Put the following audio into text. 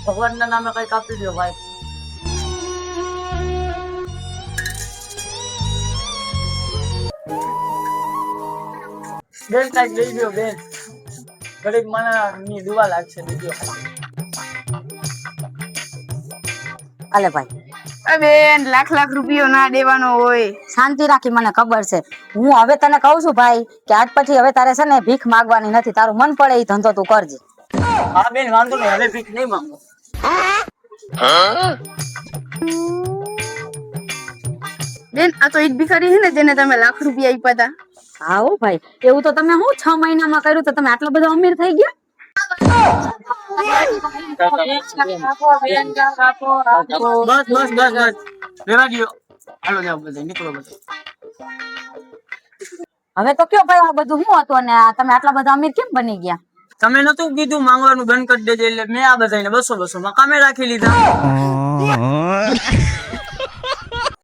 ભગવાનના નામે કઈક આપી દો ભાઈ. બેન કઈક દઈ દો બેન, ગરીબ માણસની દુઆ લાગશે. દીજો હાલે ભાઈ. બેન લાખ લાખ રૂપિયો ના દેવાનો હોય. શાંતિ રાખી, મને ખબર છે. હું હવે તને કહું છું ભાઈ કે આજ પછી હવે તારે છે ને ભીખ માંગવાની નથી. તારું મન પડે એ ધંધો તું કરજે. હા બેન વાંધો નહીં, હવે ભીખ નહીં માંગો. બેન આ તો ઈદ ભિખારી છે ને જેને તમે લાખ રૂપિયા આપ્યા હતા. હા હો ભાઈ, એવું તો તમે હું 6 મહિનામાં કર્યું તો તમે આટલા બધા અમીર થઈ ગયા. બસ બસ બસ બસ રેવા દો. હાલો જાવ બધા નીકળો બધા. હવે તો કયો ભાઈ આ બધું શું હતું અને તમે આટલા બધા અમીર કેમ બની ગયા? તમે નતું કીધું માંગવાનું બંધ કરી દેજે એટલે મેં આ બધાને 200 માં કામે રાખી લીધા.